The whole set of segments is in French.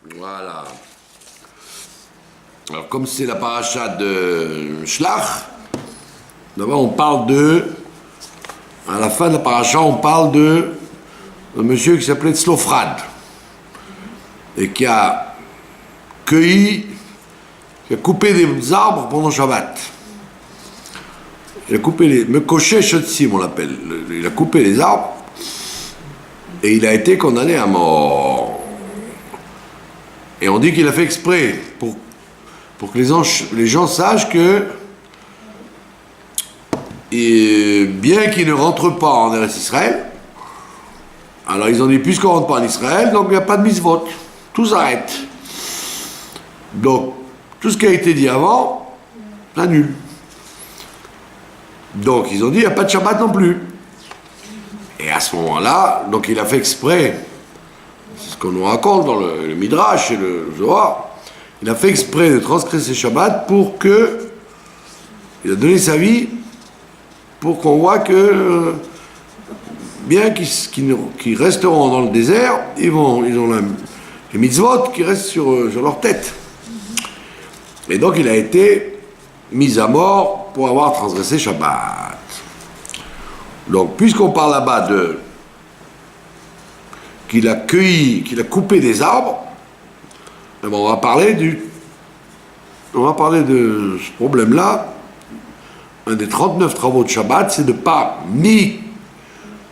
Voilà. Alors, comme c'est la paracha de Shlach, d'abord on parle à la fin de la paracha, on parle d'un monsieur qui s'appelait Tzlofrad et qui a coupé des arbres pendant Shabbat. Il a coupé les Mekoché Shotsim, on l'appelle. Il a coupé les arbres et il a été condamné à mort. Et on dit qu'il a fait exprès pour que les gens sachent que bien qu'ils ne rentrent pas en Eretz Israël, alors ils ont dit puisqu'on ne rentre pas en Israël, donc il n'y a pas de mitzvot. Tout s'arrête. Donc, tout ce qui a été dit avant, c'est nul. Donc, ils ont dit, il n'y a pas de Shabbat non plus. Et à ce moment-là, donc il a fait exprès, c'est ce qu'on nous raconte dans le Midrash et le Zohar, il a fait exprès de transgresser Shabbat il a donné sa vie pour qu'on voit que, bien qu'ils resteront dans le désert, ils ont les mitzvot qui restent sur leur tête. Et donc il a été mis à mort pour avoir transgressé Shabbat. Donc puisqu'on parle là-bas qu'il a coupé des arbres, on va parler de ce problème-là. Un des 39 travaux de Shabbat, c'est de ne pas ni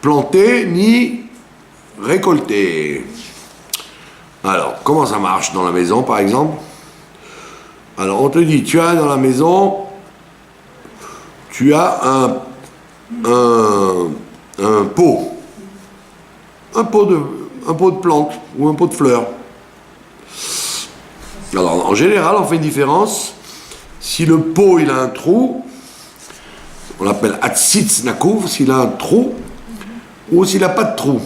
planter, ni récolter. Alors, comment ça marche dans la maison, par exemple? Alors, on te dit, tu as dans la maison, tu as un pot. Un pot de plantes ou un pot de fleurs. Alors, en général, on fait une différence. Si le pot, il a un trou, on l'appelle Hatzitz Nakouv, s'il a un trou, ou s'il n'a pas de trou.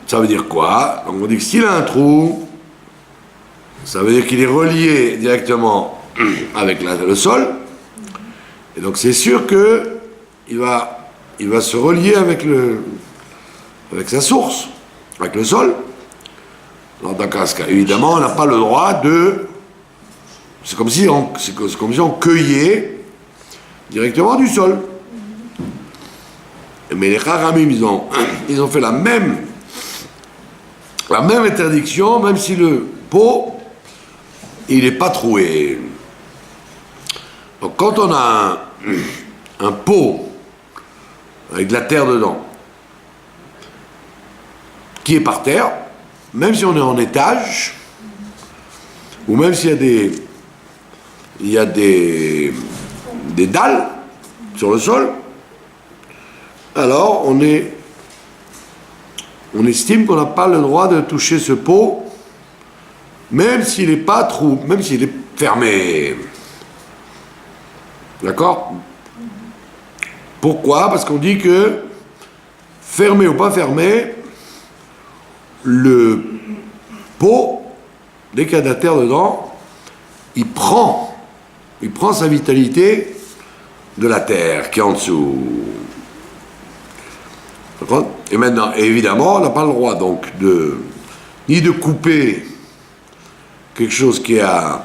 Ça veut dire quoi? Donc, on dit que s'il a un trou, ça veut dire qu'il est relié directement avec le sol. Et donc, c'est sûr qu'il va se relier avec sa source, avec le sol. Alors, dans ce cas, évidemment, on n'a pas le droit de... C'est comme si on cueillait directement du sol. Mais les Haramim, ils ont fait la même interdiction, même si le pot, il n'est pas troué. Donc, quand on a un pot avec de la terre dedans, qui est par terre, même si on est en étage, ou même s'il y a des dalles sur le sol, alors on estime qu'on n'a pas le droit de toucher ce pot, même s'il n'est pas trou, même s'il est fermé. D'accord? Pourquoi? Parce qu'on dit que, fermé ou pas fermé, le pot, dès qu'il y a de la terre dedans, il prend sa vitalité de la terre qui est en dessous. D'accord? Et maintenant, évidemment, on n'a pas le droit donc ni de couper quelque chose qui est un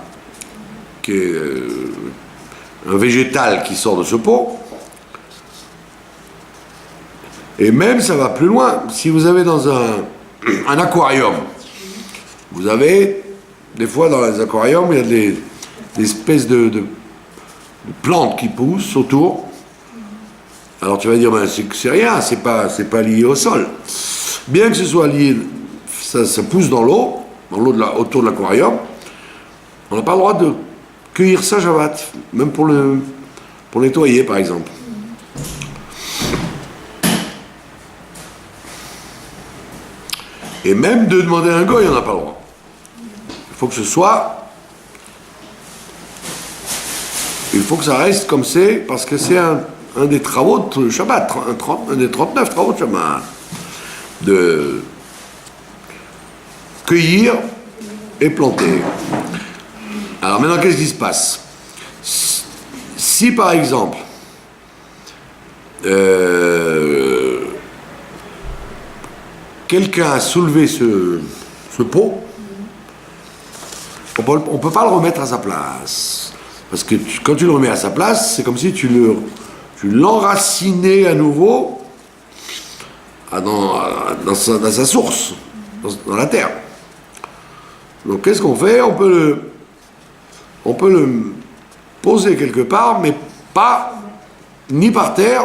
végétal qui sort de ce pot. Et même, ça va plus loin. Si vous avez dans un aquarium, vous avez, des fois dans les aquariums, il y a des espèces de plantes qui poussent autour. Alors tu vas dire, ben, c'est rien, c'est pas lié au sol. Bien que ce soit lié, ça pousse dans l'eau autour de l'aquarium, on n'a pas le droit de cueillir ça Shabbat, même pour nettoyer par exemple. Et même de demander un goy, on n'a pas le droit. Il faut que ça reste comme c'est, parce que c'est un des travaux de Shabbat, un des 39 travaux de Shabbat, de cueillir et planter. Alors maintenant, qu'est-ce qui se passe? Si par exemple, quelqu'un a soulevé ce ce pot, on ne peut pas le remettre à sa place. Parce que quand tu le remets à sa place, c'est comme si tu l'enracinais à nouveau dans sa source, dans la terre. Donc qu'est-ce qu'on fait? On peut le poser quelque part, mais pas ni par terre,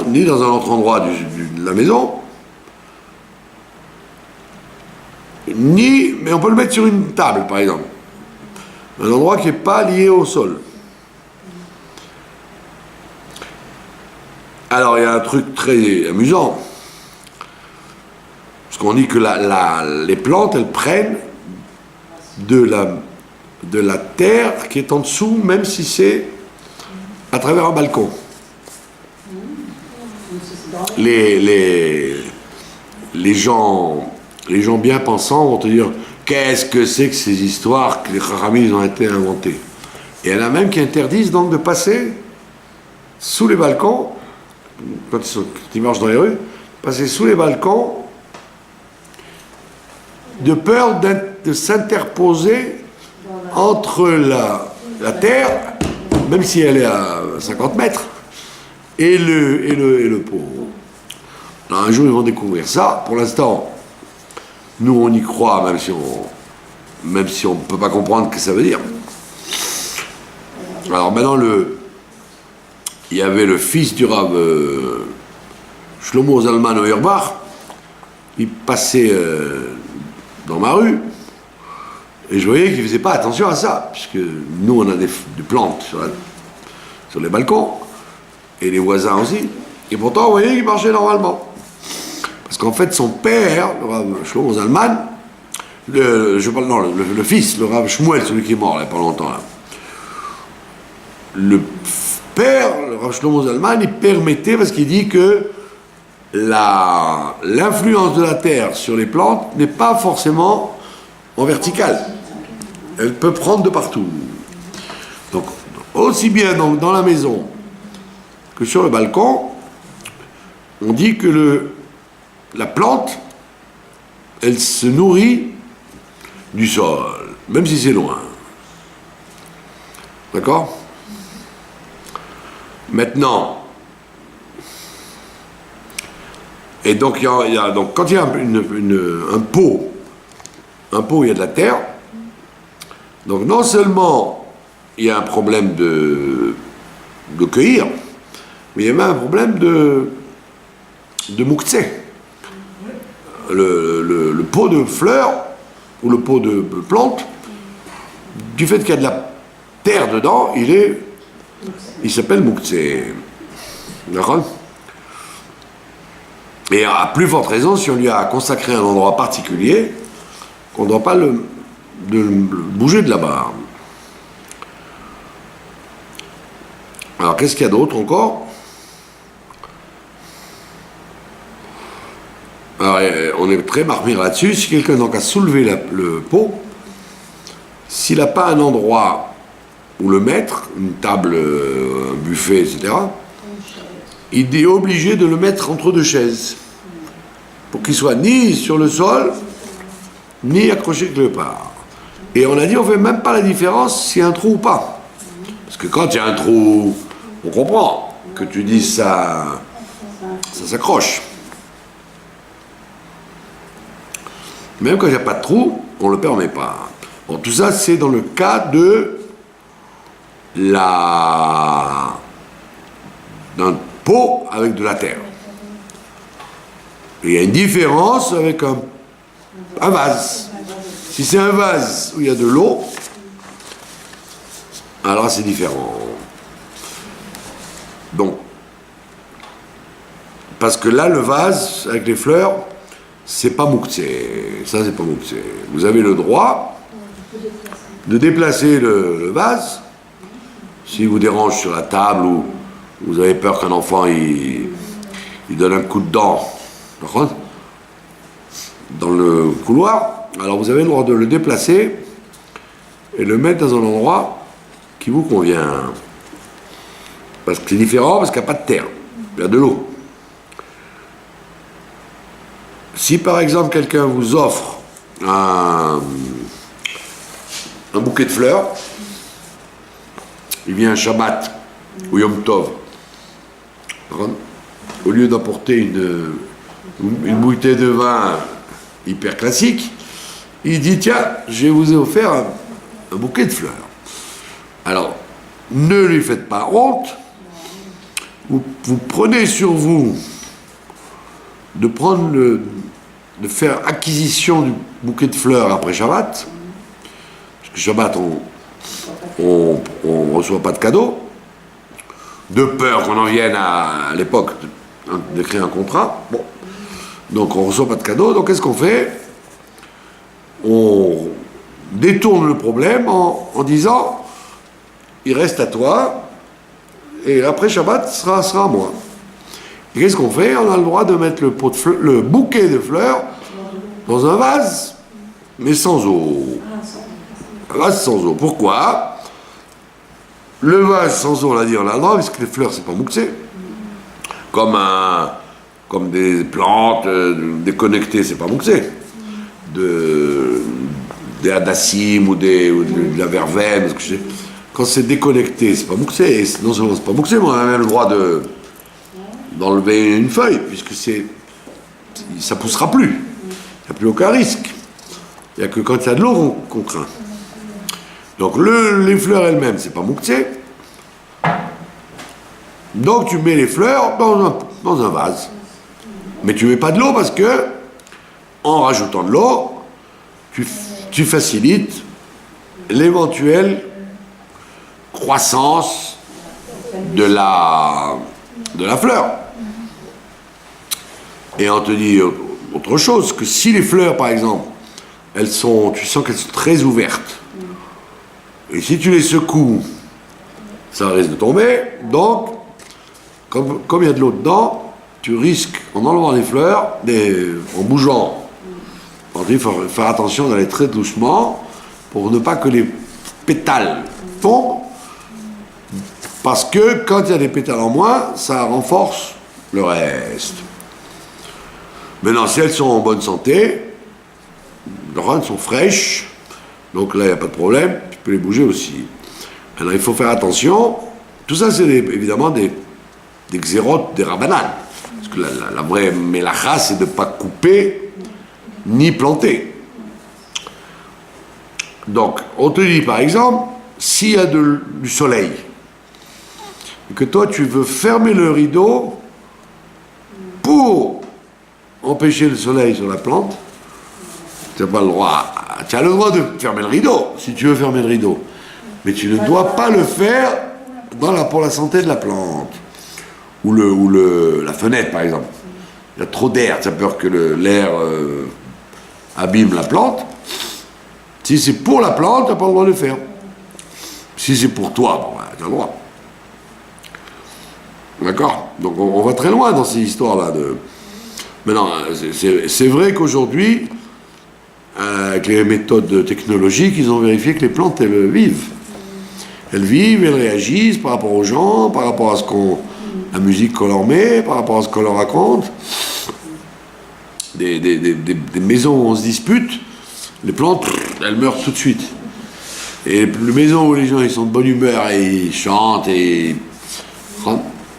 ni dans un autre endroit de la maison, mais on peut le mettre sur une table, par exemple. Un endroit qui n'est pas lié au sol. Alors, il y a un truc très amusant. Parce qu'on dit que les plantes, elles prennent de la terre qui est en dessous, même si c'est à travers un balcon. Les gens bien pensants vont te dire qu'est-ce que c'est que ces histoires que les Chachamim ont été inventées. Et il y en a même qui interdisent donc de passer sous les balcons, quand ils marchent dans les rues, passer sous les balcons de peur de s'interposer entre la terre, même si elle est à 50 mètres, et le pot. Alors un jour ils vont découvrir ça. Pour l'instant, nous on y croit, même si on ne peut pas comprendre ce que ça veut dire. Alors maintenant, il y avait le fils du Rav Shlomo Zalman Auerbach, il passait dans ma rue, et je voyais qu'il ne faisait pas attention à ça, puisque nous on a des plantes sur les balcons, et les voisins aussi, et pourtant vous voyez qu'il marchait normalement. Parce qu'en fait son père, le Rav Shlomo Zalman, le fils, le Rav Shmuel, celui qui est mort il n'y a pas longtemps là, le père, le Rav Shlomo Zalman, il permettait, parce qu'il dit que l'influence de la terre sur les plantes n'est pas forcément en verticale. Elle peut prendre de partout. Donc, aussi bien dans la maison que sur le balcon, on dit que la plante, elle se nourrit du sol, même si c'est loin. D'accord ? Maintenant, et donc, donc quand il y a un pot où il y a de la terre, donc non seulement il y a un problème de cueillir, mais il y a même un problème de mouktsé. Le pot de fleurs ou le pot de plantes, du fait qu'il y a de la terre dedans, il s'appelle mouktsé. D'accord ? Et à plus forte raison, si on lui a consacré un endroit particulier, qu'on ne doit pas le bouger de là-bas. Alors, qu'est-ce qu'il y a d'autre encore ? Alors, on est très marmire là-dessus. Si quelqu'un donc a soulevé le pot, s'il n'a pas un endroit où le mettre, une table, un buffet, etc., il est obligé de le mettre entre deux chaises, pour qu'il soit ni sur le sol, ni accroché quelque part. Et on a dit, on ne fait même pas la différence s'il y a un trou ou pas. Parce que quand il y a un trou, on comprend que tu dis ça s'accroche. Même quand il n'y a pas de trou, on ne le permet pas. Bon, tout ça, c'est dans le cas d'un pot avec de la terre. Et il y a une différence avec un vase. Si c'est un vase où il y a de l'eau, alors c'est différent. Donc, parce que là, le vase avec les fleurs, c'est pas mouktsé. Ça, c'est pas mouktsé. Vous avez le droit de déplacer le vase, s'il vous dérange sur la table ou vous avez peur qu'un enfant il donne un coup de dent dans le couloir, alors vous avez le droit de le déplacer et le mettre dans un endroit qui vous convient. Parce que c'est différent, parce qu'il n'y a pas de terre, il y a de l'eau. Si par exemple quelqu'un vous offre un bouquet de fleurs, il vient un Shabbat ou Yom Tov, au lieu d'apporter une bouteille de vin hyper classique, il dit tiens, je vous ai offert un bouquet de fleurs. Alors, ne lui faites pas honte, vous prenez sur vous de faire acquisition du bouquet de fleurs après Shabbat, parce que Shabbat on reçoit pas de cadeaux, de peur qu'on en vienne à l'époque de créer un contrat. Bon. Donc on reçoit pas de cadeaux, donc qu'est-ce qu'on fait? On détourne le problème en disant il reste à toi et après Shabbat sera à moi. Et qu'est-ce qu'on fait? On a le droit de mettre le bouquet de fleurs dans un vase, mais sans eau. Un vase sans eau. Pourquoi? Le vase sans eau, on l'a dit, on a le droit, parce que les fleurs, c'est pas mouxé. Comme des plantes déconnectées, c'est pas mouxé. Des hadassim ou de la verveine, quand c'est déconnecté, c'est pas mouxé. Et non seulement c'est pas mouxé, mais on a même le droit d'enlever une feuille, puisque ça poussera plus. Il n'y a plus aucun risque. Il n'y a que quand il y a de l'eau qu'on craint. Donc les fleurs elles-mêmes, c'est pas mouxé. Donc tu mets les fleurs dans un vase. Mais tu mets pas de l'eau parce que, en rajoutant de l'eau, tu facilites l'éventuelle croissance de la fleur. Et on te dit autre chose, que si les fleurs, par exemple, tu sens qu'elles sont très ouvertes, et si tu les secoues, ça risque de tomber. Donc, comme il y a de l'eau dedans, tu risques, en enlevant les fleurs, en bougeant. Il faut faire attention d'aller très doucement pour ne pas que les pétales tombent, parce que quand il y a des pétales en moins, ça renforce le reste. Maintenant, si elles sont en bonne santé, elles sont fraîches, donc là, il n'y a pas de problème, tu peux les bouger aussi. Alors, il faut faire attention. Tout ça, c'est évidemment des xérotes, des rabbanan. Parce que la vraie mélacha, c'est de ne pas couper ni planter. Donc, on te dit, par exemple, s'il y a du soleil, et que toi, tu veux fermer le rideau pour empêcher le soleil sur la plante, tu n'as pas le droit. Tu as le droit de fermer le rideau, si tu veux fermer le rideau. Mais tu ne dois pas le faire pour la santé de la plante. Ou la fenêtre, par exemple. Il y a trop d'air, tu as peur que l'air abîme la plante. Si c'est pour la plante, tu n'as pas le droit de le faire. Si c'est pour toi, tu as le droit. D'accord? Donc on va très loin dans ces histoires-là. Maintenant, c'est vrai qu'aujourd'hui, avec les méthodes technologiques, ils ont vérifié que les plantes, elles vivent. Elles vivent, elles réagissent par rapport aux gens, par rapport à la musique qu'on leur met, par rapport à ce qu'on leur raconte. Des maisons où on se dispute, les plantes, elles meurent tout de suite. Et les maisons où les gens ils sont de bonne humeur et ils chantent et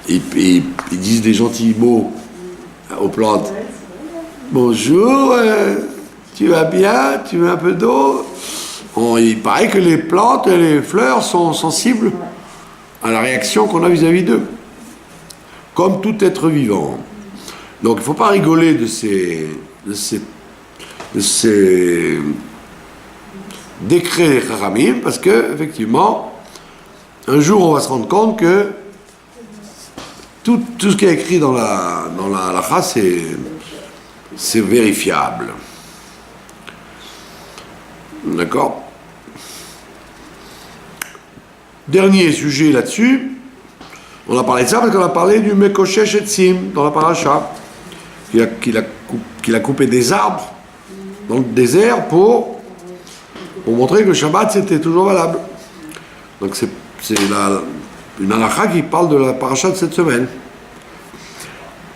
ils disent des gentils mots aux plantes. Bonjour, tu vas bien? Tu veux un peu d'eau? Il paraît que les plantes et les fleurs sont sensibles à la réaction qu'on a vis-à-vis d'eux. Comme tout être vivant. Donc il ne faut pas rigoler de ces décrets des Chachamim, parce que, effectivement, un jour on va se rendre compte que tout ce qui est écrit dans la halakha, c'est vérifiable. D'accord? Dernier sujet là-dessus, on a parlé de ça parce qu'on a parlé du Mekoshesh Etzim dans la paracha, qu'il a coupé des arbres dans le désert pour montrer que le Shabbat c'était toujours valable. Donc c'est une halakha qui parle de la paracha de cette semaine.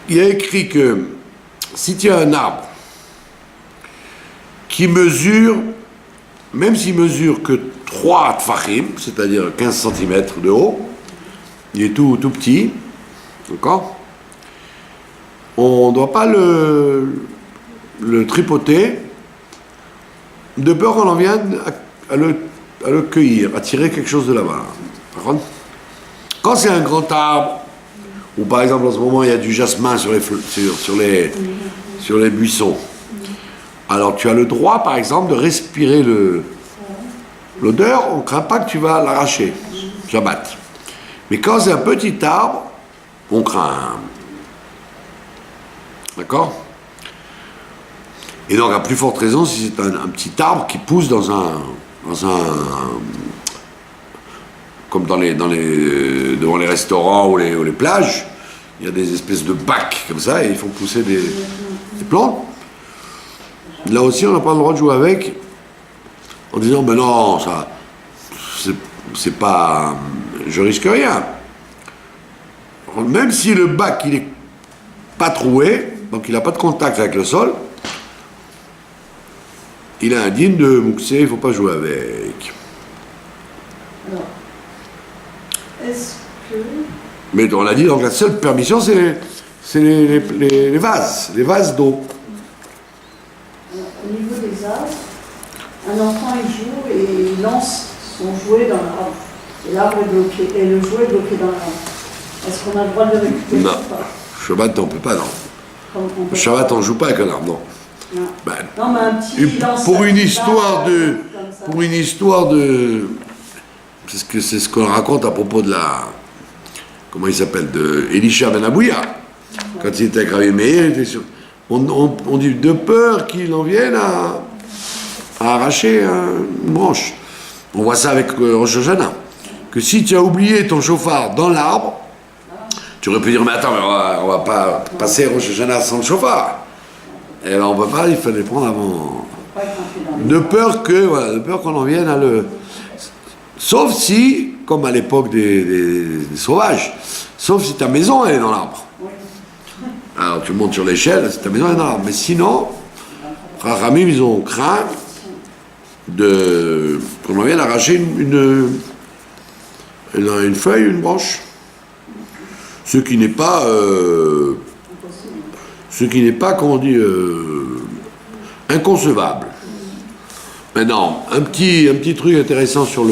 Il y a écrit que si tu as un arbre qui mesure, même s'il mesure que 3 tfachim, c'est-à-dire 15 cm de haut, il est tout petit, d'accord? On ne doit pas le tripoter, de peur qu'on en vienne à le cueillir, à tirer quelque chose de là-bas. Quand c'est un grand arbre, ou par exemple en ce moment il y a du jasmin sur les buissons, alors tu as le droit par exemple de respirer l'odeur, on ne craint pas que tu vas l'arracher, Shabbat. Mais quand c'est un petit arbre, on craint. D'accord? Et donc à plus forte raison si c'est un petit arbre qui pousse dans un comme devant les restaurants ou les plages, il y a des espèces de bacs comme ça et ils font pousser des plantes. Là aussi on n'a pas le droit de jouer avec en disant ben non, ça c'est pas, je risque rien. Même si le bac il est pas troué, donc il n'a pas de contact avec le sol, il est indigne de mouxer, il ne faut pas jouer avec. Alors, est-ce que... Mais on l'a dit, donc la seule permission, c'est les vases d'eau. Au niveau des vases, un enfant il joue et il lance son jouet dans l'arbre. Et l'arbre est bloqué, et le jouet est bloqué dans l'arbre. Est-ce qu'on a le droit de le récupérer? Non. Shabbat, on ne peut pas, non. Shabbat, on ne joue pas avec un arbre, non. Non. Ben, Non, mais un petit pour une histoire de... C'est ce qu'on raconte à propos de la... Comment il s'appelle? De Elisha Ben Abouya. Quand il était avec Rabbi Meir, il était sûr. On dit de peur qu'il en vienne à arracher une branche. On voit ça avec Rosh Hashanah. Que si tu as oublié ton chauffard dans l'arbre, tu aurais pu dire, mais attends, mais on va pas passer Rosh Hashanah sans le chauffard. Et alors on ne peut pas, il fallait prendre avant. De peur qu'on en vienne à le... Sauf si, comme à l'époque des sauvages, sauf si ta maison elle est dans l'arbre. Alors tu montes sur l'échelle, si ta maison est dans l'arbre. Mais sinon, Ramim, ils ont craint qu'on en vienne arracher une feuille, une branche. Ce qui n'est pas, comment on dit, inconcevable. Maintenant, un petit truc intéressant sur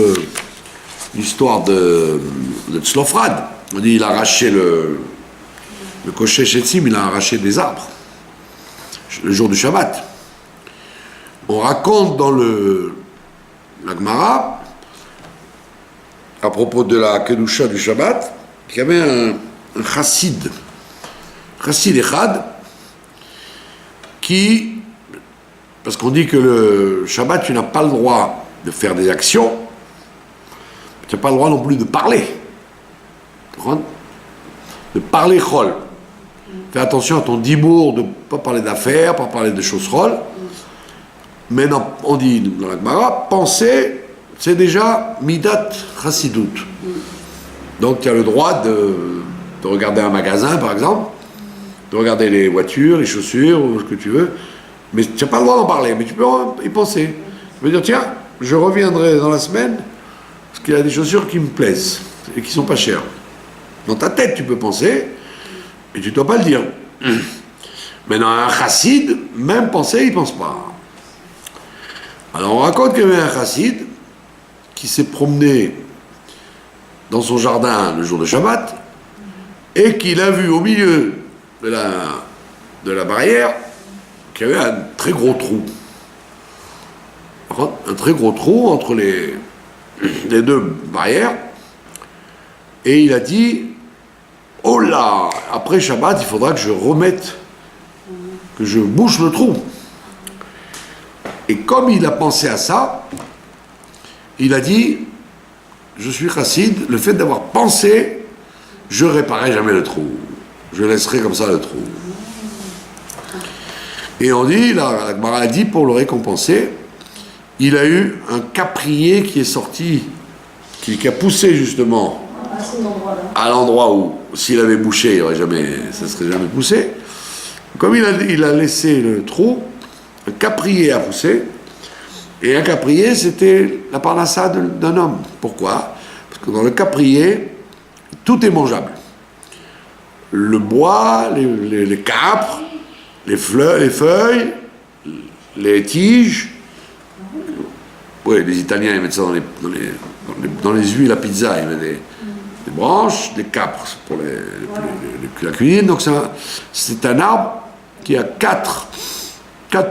l'histoire de Tzlofrad. On dit il a arraché le Kosher Shetzim, il a arraché des arbres le jour du Shabbat. On raconte dans la Gemara, à propos de la Kedusha du Shabbat, qu'il y avait un chassid Echad, qui, parce qu'on dit que le Shabbat, tu n'as pas le droit de faire des actions, tu n'as pas le droit non plus de parler. De parler chol. Fais attention à ton dibour, de ne pas parler d'affaires, pas parler de choses chol. Mais non, on dit dans la Gemara, penser, c'est déjà midat chassidut. Donc tu as le droit de regarder un magasin, par exemple, de regarder les voitures, les chaussures, ou ce que tu veux, mais tu n'as pas le droit d'en parler, mais tu peux y penser. Tu peux dire, tiens, je reviendrai dans la semaine, parce qu'il y a des chaussures qui me plaisent, et qui ne sont pas chères. Dans ta tête, tu peux penser, et tu ne dois pas le dire. Mais dans un chassid, même penser, il ne pense pas. Alors on raconte qu'il y avait un chassid qui s'est promené dans son jardin le jour de Shabbat, et qu'il a vu au milieu de la barrière qu'il y avait un très gros trou. Un très gros trou entre les deux barrières. Et il a dit, oh là, après Shabbat, il faudra que je remette, que je bouche le trou. Et comme il a pensé à ça, il a dit, je suis chassid, le fait d'avoir pensé, je réparerai jamais le trou. Je laisserai comme ça le trou. Et on dit, la Gemara a dit, pour le récompenser, il a eu un caprier qui est sorti, qui a poussé justement à l'endroit où, s'il avait bouché, ça ne serait jamais poussé. Comme il a laissé le trou, un caprier a poussé, Et un caprier, c'était la parnassa d'un homme. Pourquoi? Parce que dans le caprier, tout est mangeable. Le bois, les câpres, les feuilles, les tiges. Oui, les Italiens, ils mettent ça dans les huiles à pizza. Ils mettent des branches, des câpres pour la cuisine. Donc c'est un arbre qui a quatre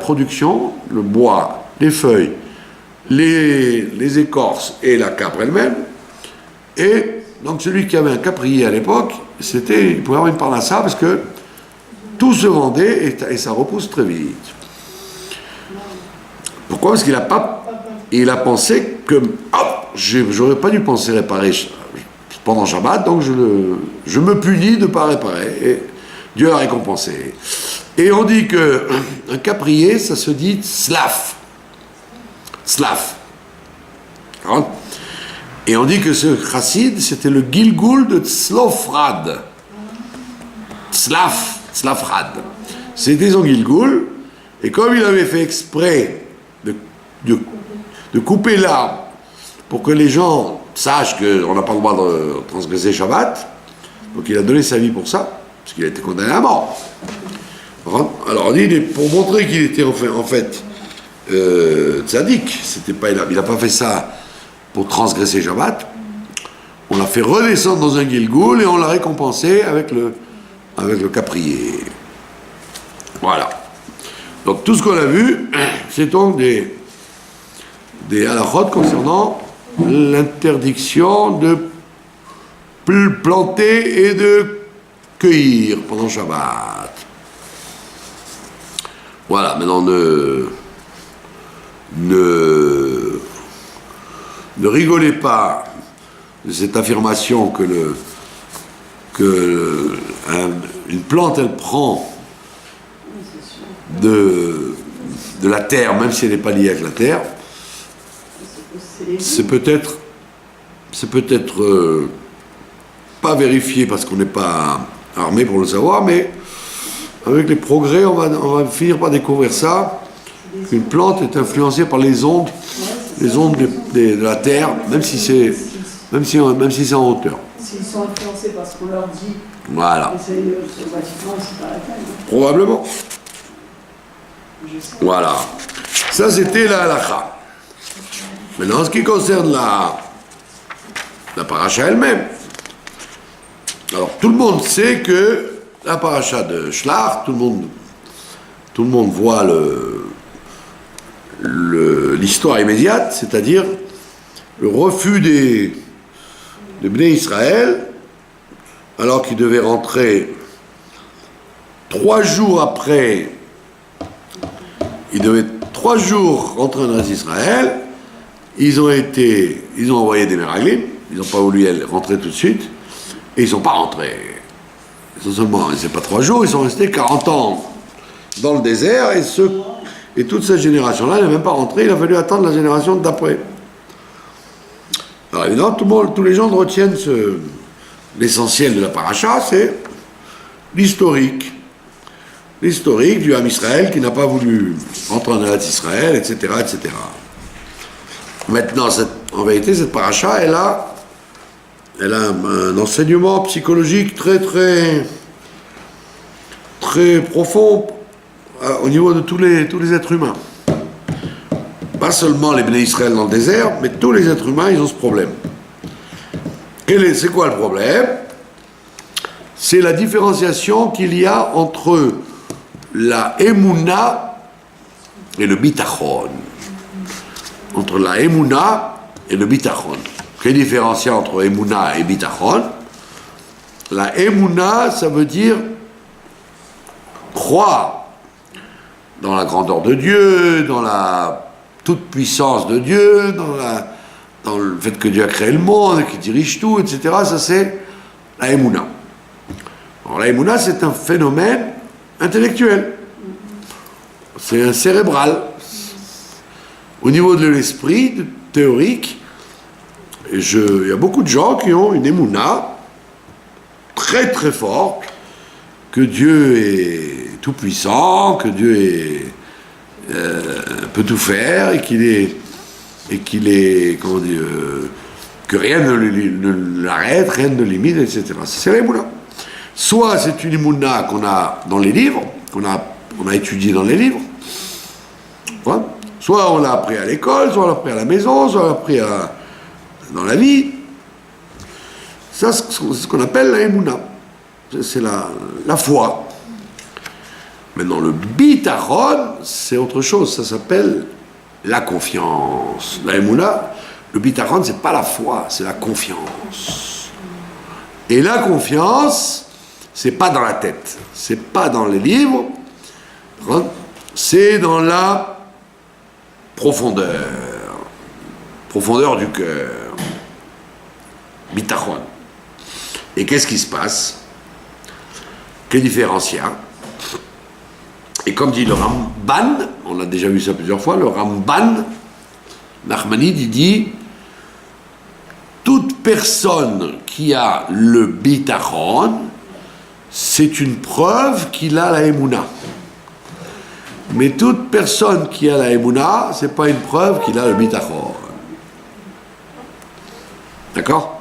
productions, le bois, les feuilles, les écorces et la câpre elle-même. Et donc celui qui avait un caprier à l'époque, il pouvait avoir une parnassa parce que tout se vendait et ça repousse très vite. Pourquoi? Parce qu'il a pensé que j'aurais pas dû penser réparer pendant Shabbat, donc je me punis de ne pas réparer. Et Dieu l'a récompensé. Et on dit qu'un caprier, ça se dit tzlaf. Tzlaf. Et on dit que ce chassid, c'était le Gilgul de Tzlofrad. Tzlafrad. C'était son Gilgul, et comme il avait fait exprès de couper l'arbre pour que les gens sachent qu'on n'a pas le droit de transgresser Shabbat, donc il a donné sa vie pour ça, parce qu'il a été condamné à mort. Alors on dit, pour montrer qu'il était en fait tzaddik, il n'a pas fait ça pour transgresser Shabbat, on l'a fait redescendre dans un Gilgul et on l'a récompensé avec le caprier. Voilà. Donc tout ce qu'on a vu, c'est donc des halakhot concernant l'interdiction de planter et de cueillir pendant Shabbat. Voilà, maintenant ne rigolez pas de cette affirmation une plante elle prend de la terre, même si elle n'est pas liée avec la terre. C'est peut-être pas vérifié parce qu'on n'est pas armé pour le savoir, mais avec les progrès, on va finir par découvrir ça, qu'une plante est influencée par les ondes de la terre, même si c'est en hauteur. S'ils sont influencés parce qu'on leur dit, voilà. essayez ce Vatican, c'est pas la peine. Probablement. Voilà. Ça, c'était la halakha. Maintenant, en ce qui concerne la paracha elle-même, alors tout le monde sait que la paracha de Shlach, tout le monde voit l'histoire immédiate, c'est-à-dire le refus de Bnei Israël, alors qu'ils devaient rentrer 3 jours après, ils devaient 3 jours rentrer en Israël. Ils ont envoyé des meraglim, ils n'ont pas voulu rentrer tout de suite, et ils ne sont pas rentrés. C'est pas 3 jours, ils sont restés 40 ans dans le désert, et toute cette génération-là n'est même pas rentrée, il a fallu attendre la génération d'après. Alors évidemment, tous les gens retiennent l'essentiel de la paracha, c'est l'historique. L'historique du Ham Israël qui n'a pas voulu rentrer en Eretz Israël, etc., etc. Maintenant, en vérité, cette paracha, elle a un enseignement psychologique très, très, très profond au niveau de tous les êtres humains. Pas seulement les Bnei Israël dans le désert, mais tous les êtres humains, ils ont ce problème. C'est quoi le problème? C'est la différenciation qu'il y a entre la Emouna et le Bitachon. Entre la Emouna et le Bitachon. Quelle différence il y a entre Emouna et Bitachon? La Emouna, ça veut dire croire dans la grandeur de Dieu, dans la toute-puissance de Dieu, dans le fait que Dieu a créé le monde, qu'il dirige tout, etc. Ça, c'est la Emouna. Alors, la Emouna, c'est un phénomène intellectuel. C'est un cérébral. Au niveau de l'esprit théorique, il y a beaucoup de gens qui ont une Emouna très très forte, que Dieu est tout-puissant, que Dieu peut tout faire et qu'il est, comment dire, que rien ne l'arrête, rien ne le limite, etc. C'est l'émouna. Soit c'est une émouna qu'on a dans les livres, qu'on a étudié dans les livres, ouais. Soit on l'a appris à l'école, soit on l'a appris à la maison, soit on l'a appris dans la vie. Ça, c'est ce qu'on appelle la émouna. C'est la foi. Maintenant, le bitachon, c'est autre chose. Ça s'appelle la confiance. La émouna, le bitachon, c'est pas la foi, c'est la confiance. Et la confiance, c'est pas dans la tête, c'est pas dans les livres, c'est dans la profondeur du cœur. Bitachon. Et qu'est-ce qui se passe? Quelle différence il y a? Et comme dit le Ramban, on a déjà vu ça plusieurs fois, le Ramban, Nachmanide, il dit toute personne qui a le bitachon, c'est une preuve qu'il a la émouna. Mais toute personne qui a la émouna, c'est pas une preuve qu'il a le bitachon. D'accord?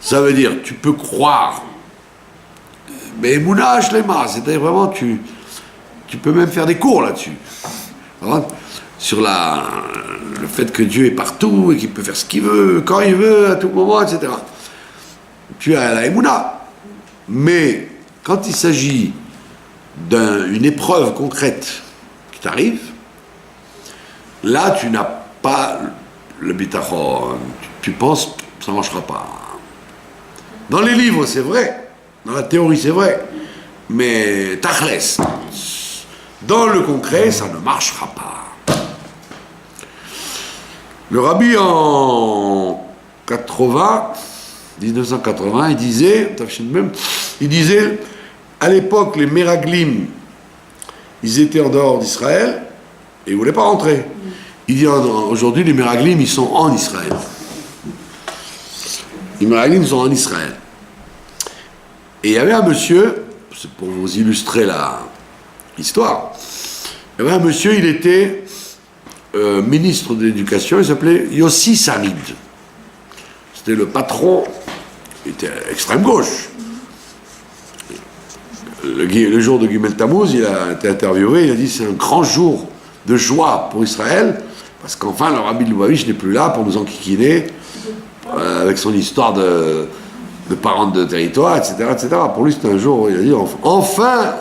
Ça veut dire, tu peux croire, mais émouna shlema, c'est-à-dire vraiment, tu peux même faire des cours là-dessus. Hein? Sur le fait que Dieu est partout et qu'il peut faire ce qu'il veut, quand il veut, à tout moment, etc. Tu as la émouna. Mais quand il s'agit d'une épreuve concrète qui t'arrive, là, tu n'as pas le bitachon. Tu penses que ça ne marchera pas. Dans les livres, c'est vrai. Dans la théorie, c'est vrai. Mais tachles, dans le concret, ça ne marchera pas. Le rabbi en 1980, il disait, à l'époque, les Meraglim, ils étaient en dehors d'Israël et ils ne voulaient pas rentrer. Il dit, aujourd'hui, les Meraglim, ils sont en Israël. Les Meraglim sont en Israël. Et il y avait un monsieur, c'est pour vous illustrer l'histoire, il y avait un monsieur, il était ministre de l'Éducation, il s'appelait Yossi Sarid. C'était le patron, il était extrême gauche. Le jour de Gimel Tammuz, il a été interviewé, il a dit c'est un grand jour de joie pour Israël, parce qu'enfin le rabbi de Lubavitch n'est plus là pour nous enquiquiner avec son histoire de parents de territoire, etc., etc. Pour lui, c'était un jour, il a dit enfin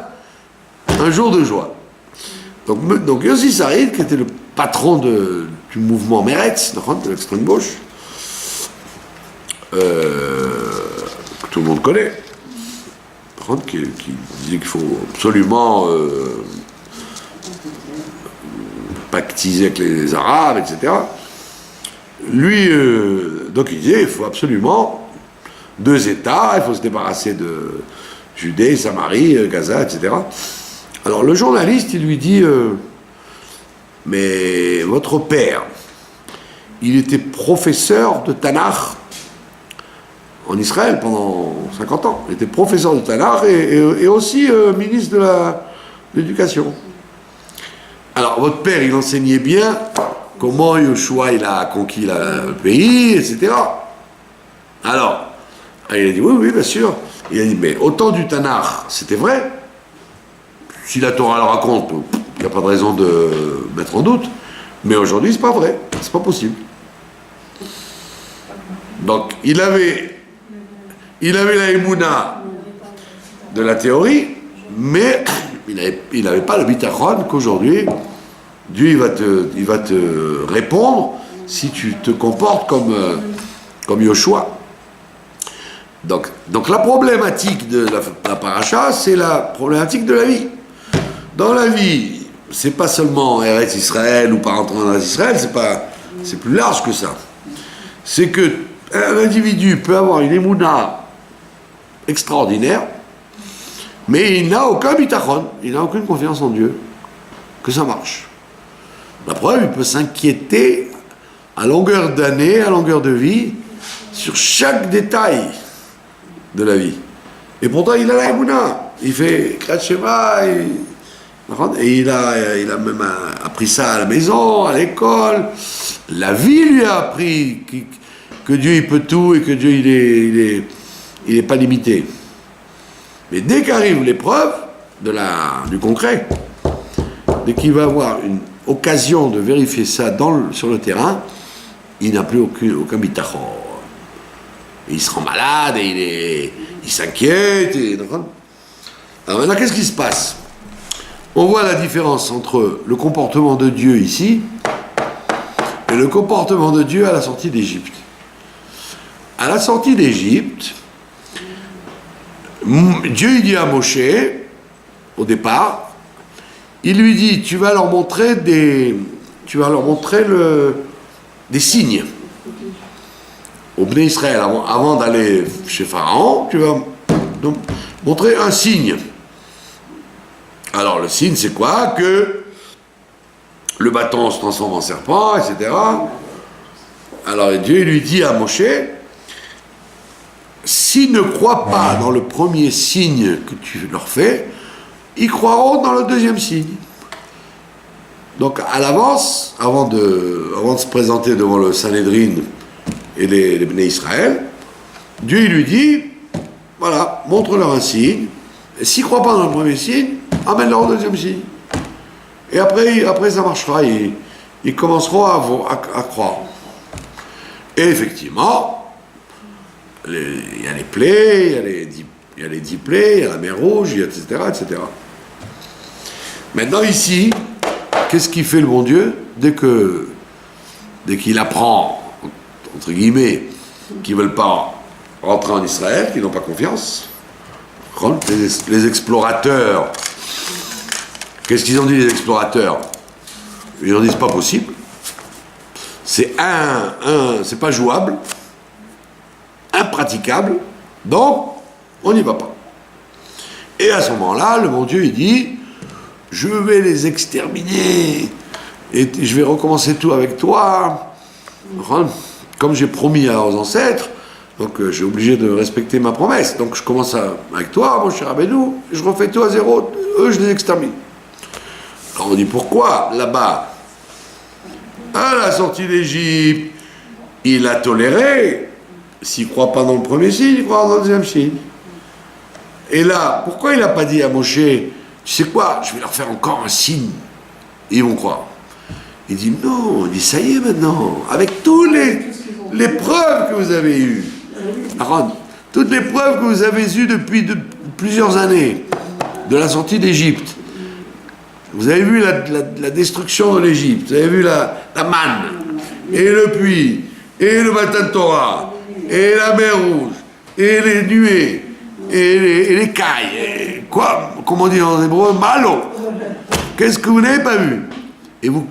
un jour de joie. Donc Yossi Sarid, qui était le patron du mouvement Meretz, de l'extrême gauche, que tout le monde connaît, qui disait qu'il faut absolument pactiser avec les Arabes, etc. Lui, donc il disait, il faut absolument 2 États, il faut se débarrasser de Judée, Samarie, Gaza, etc. Alors le journaliste, il lui dit, mais votre père, il était professeur de Tanakh en Israël pendant 50 ans. Il était professeur de Tanakh et aussi ministre de l'Éducation. Alors votre père, il enseignait bien comment Yoshua il a conquis le pays, etc. Alors, il a dit oui, bien sûr. Il a dit, mais au temps du Tanakh, c'était vrai. Si la Torah le raconte, il n'y a pas de raison de mettre en doute. Mais aujourd'hui, c'est pas vrai. C'est pas possible. Donc, il avait la émouna de la théorie, mais il n'avait pas le bitachon qu'aujourd'hui, Dieu il va te répondre si tu te comportes comme Yoshua. Donc la problématique de la paracha, c'est la problématique de la vie. Dans la vie, c'est pas seulement Eretz Israël ou pas rentrer dans Eretz Israël, c'est plus large que ça. C'est que un individu peut avoir une émouna extraordinaire, mais il n'a aucun bitachon, il n'a aucune confiance en Dieu, que ça marche. La preuve, il peut s'inquiéter à longueur d'année, à longueur de vie, sur chaque détail de la vie. Et pourtant, il a la émouna. Il fait Kriyat Shema, et il a même après appris ça à la maison, à l'école. La vie lui a appris que Dieu il peut tout et que Dieu il est pas limité. Mais dès qu'arrive l'épreuve du concret, dès qu'il va avoir une occasion de vérifier ça sur le terrain, il n'a plus aucun bitachon. Il se rend malade et il s'inquiète. Alors maintenant, qu'est-ce qui se passe? On voit la différence entre le comportement de Dieu ici et le comportement de Dieu à la sortie d'Égypte. À la sortie d'Égypte, Dieu il dit à Moshe, au départ, il lui dit, tu vas leur montrer des signes. Au Bnei Israël, avant d'aller chez Pharaon, tu vas donc montrer un signe. Alors le signe c'est quoi? Que le bâton se transforme en serpent, etc. Alors Dieu lui dit à Moshe, s'ils ne croient pas dans le premier signe que tu leur fais, ils croiront dans le deuxième signe. Donc à l'avance, avant de se présenter devant le Sanhédrin et les Bnei Israël, Dieu il lui dit, voilà, montre-leur un signe, et s'ils ne croient pas dans le premier signe, amène-leur au deuxième signe. Et après ça marchera, ils commenceront à croire. Et effectivement, il y a les plaies, il y a les 10 plaies, il y a la mer Rouge, etc., etc. Maintenant ici, qu'est-ce qu'il fait le bon Dieu? Dès qu'il apprend, entre guillemets, qu'ils ne veulent pas rentrer en Israël, qu'ils n'ont pas confiance, les explorateurs, qu'est-ce qu'ils ont dit les explorateurs? Ils ont dit c'est pas possible, c'est pas jouable, impraticable, donc on n'y va pas. Et à ce moment-là, le bon Dieu il dit, je vais les exterminer et je vais recommencer tout avec toi, comme j'ai promis aux ancêtres. Donc j'ai obligé de respecter ma promesse. Donc je commence avec toi, mon cher Rabbeinu, je refais tout à zéro, eux je les extermine. Alors on dit pourquoi là-bas, à la sortie d'Égypte, il a toléré. S'il ne croit pas dans le premier signe, il croit dans le deuxième signe. Et là, pourquoi il n'a pas dit à Moshe, tu sais quoi, je vais leur faire encore un signe, et ils vont croire. Il dit non, il dit ça y est maintenant, avec tous les preuves que vous avez eues. Aaron, toutes les preuves que vous avez eues depuis plusieurs années, de la sortie d'Égypte. Vous avez vu la destruction de l'Égypte, vous avez vu la manne, et le puits, et le Matan Torah, et la mer Rouge, et les nuées, et les cailles, comment dire en hébreu, malo. Qu'est-ce que vous n'avez pas vu? Et vous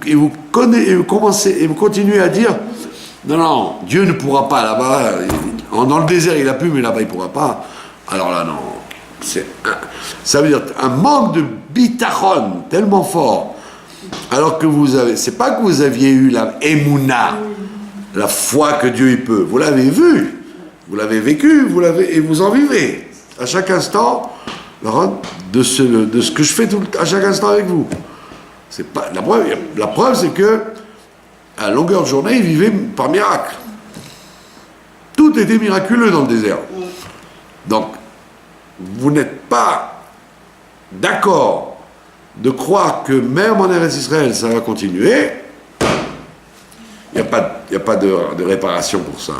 continuez à dire, non, Dieu ne pourra pas là-bas, dans le désert il a pu, mais là-bas il ne pourra pas. Alors là, non. Ça veut dire un manque de bitachon tellement fort, alors que c'est pas que vous aviez eu la émouna, la foi que Dieu il peut, vous l'avez vu, vous l'avez vécu, et vous en vivez à chaque instant, de ce que je fais à chaque instant avec vous. C'est pas la preuve, c'est que à longueur de journée, ils vivaient par miracle. Tout était miraculeux dans le désert. Donc vous n'êtes pas d'accord de croire que même en Eretz Israël, ça va continuer, il n'y a pas de réparation pour ça.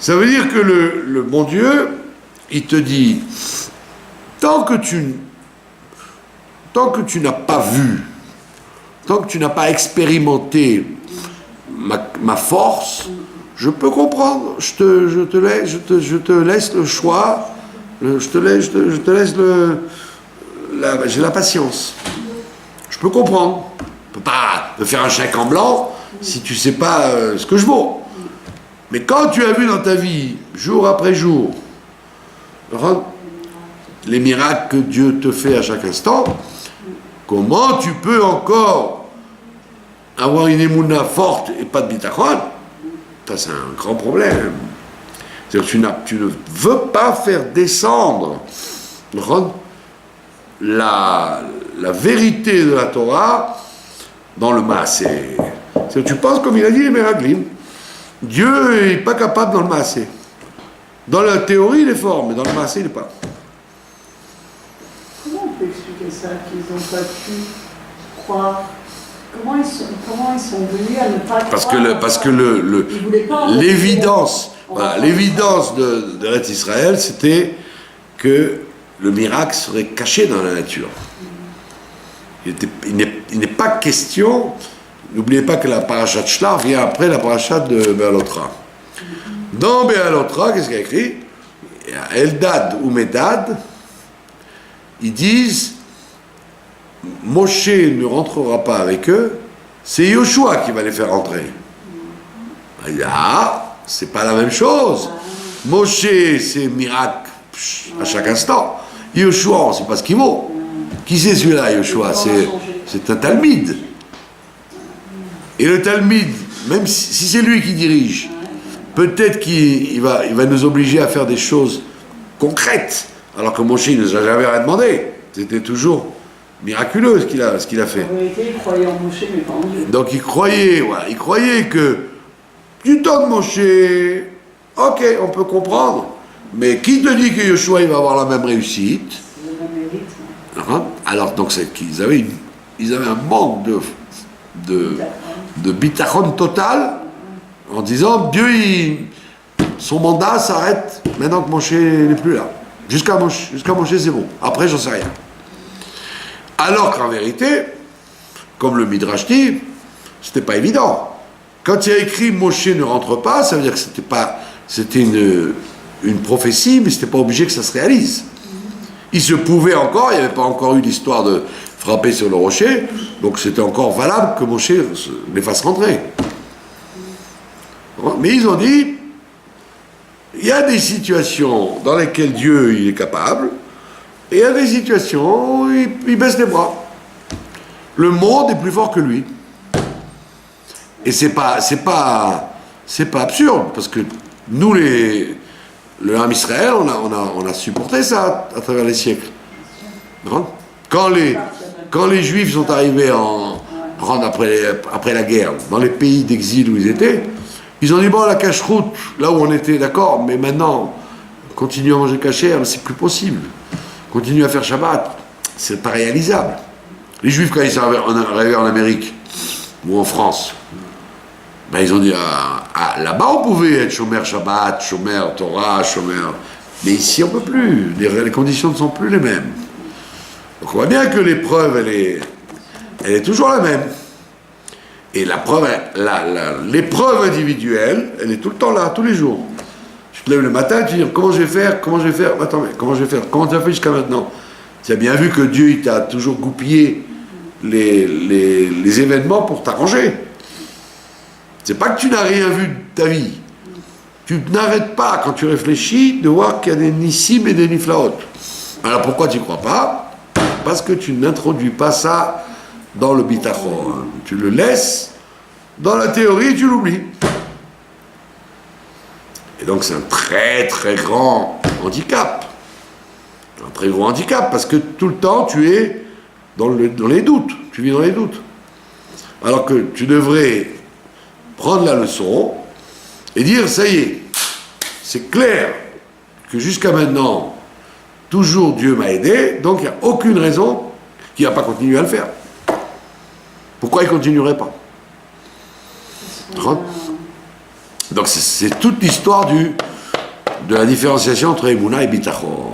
Ça veut dire que le bon Dieu, il te dit, tant que tu n'as pas vu, tant que tu n'as pas expérimenté ma force, je peux comprendre, je te laisse le choix, j'ai la patience. Je peux comprendre. Je ne peux pas te faire un chèque en blanc si tu ne sais pas ce que je vaux. Mais quand tu as vu dans ta vie, jour après jour, les miracles que Dieu te fait à chaque instant, comment tu peux encore avoir une émouna forte et pas de bitachon? Ça, c'est un grand problème. C'est-à-dire que tu ne veux pas faire descendre la vérité de la Torah dans le Maasé. Tu penses comme il a dit les Meraglim. Dieu n'est pas capable dans le Maasé. Dans la théorie, il est fort, mais dans le Maasé, il n'est pas. Comment on peut expliquer ça, qu'ils n'ont pas pu croire? Comment ils sont venus à ne pas croire? Parce que l'évidence, voilà, l'évidence de l'Eretz Israël, c'était que le miracle serait caché dans la nature. Il n'est pas question, n'oubliez pas que la parashat Shlach vient après la parashat de Béalotra. Dans Béalotra, qu'est-ce qu'il y a écrit? Eldad ou Medad, ils disent Moshe ne rentrera pas avec eux, c'est Yoshua qui va les faire rentrer. Là, c'est pas la même chose. Moshe, c'est miracle à chaque instant. Yoshua, on ne sait pas ce qu'il vaut. Qui c'est celui-là, Yoshua? C'est un Talmide. Et le Talmide, même si c'est lui qui dirige, peut-être qu'il va nous obliger à faire des choses concrètes, alors que Moshe ne nous a jamais rien demandé. C'était toujours miraculeux ce qu'il a fait. En vérité, il croyait en Moshe, mais pas en Dieu. Donc il croyait que tu donnes Moshe, ok, on peut comprendre, mais qui te dit que Yoshua il va avoir la même réussite? C'est le même mérite. Alors donc c'est qu'ils avaient un manque de bitachon total en disant Dieu son mandat s'arrête maintenant que Moshe n'est plus là. Jusqu'à Moshe c'est bon. Après j'en sais rien. Alors qu'en vérité, comme le Midrash dit, c'était pas évident. Quand il y a écrit Moshe ne rentre pas, ça veut dire que c'était une prophétie, mais c'était pas obligé que ça se réalise. Il se pouvait encore, il n'y avait pas encore eu l'histoire de frapper sur le rocher, donc c'était encore valable que Moshe les fasse rentrer. Mais ils ont dit, il y a des situations dans lesquelles Dieu il est capable, et il y a des situations où il baisse les bras. Le monde est plus fort que lui. Et c'est pas absurde, parce que nous, le Ham Israël, on a supporté ça à travers les siècles. Quand les Juifs sont arrivés après la guerre, dans les pays d'exil où ils étaient, ils ont dit, bon, la cache-route, là où on était, d'accord, mais maintenant, continuer à manger caché, c'est plus possible. Continuer à faire Shabbat, c'est pas réalisable. Les Juifs, quand ils sont arrivés en Amérique, ou en France, ben, ils ont dit, là-bas on pouvait être Shomer Shabbat, Shomer Torah, Shomer... Mais ici on ne peut plus, les conditions ne sont plus les mêmes. Donc on voit bien que l'épreuve, elle est toujours la même. Et l'épreuve individuelle, elle est tout le temps là, tous les jours. Tu te lèves le matin, tu dis, comment je vais faire? Attends, mais comment je vais faire? Comment tu as fait jusqu'à maintenant? Tu as bien vu que Dieu, il t'a toujours goupillé les événements pour t'arranger. C'est pas que tu n'as rien vu de ta vie. Tu n'arrêtes pas, quand tu réfléchis, de voir qu'il y a des nissim et des niflaot. Alors pourquoi tu ne crois pas? Parce que tu n'introduis pas ça dans le bitachon. Tu le laisses dans la théorie et tu l'oublies. Et donc c'est un très très grand handicap. Un très gros handicap, parce que tout le temps tu es dans les doutes. Tu vis dans les doutes. Alors que tu devrais prendre la leçon et dire, ça y est, c'est clair que jusqu'à maintenant, toujours Dieu m'a aidé, donc il n'y a aucune raison qu'il n'a pas continué à le faire. Pourquoi il ne continuerait pas? Donc c'est toute l'histoire de la différenciation entre Emouna et Bitachon.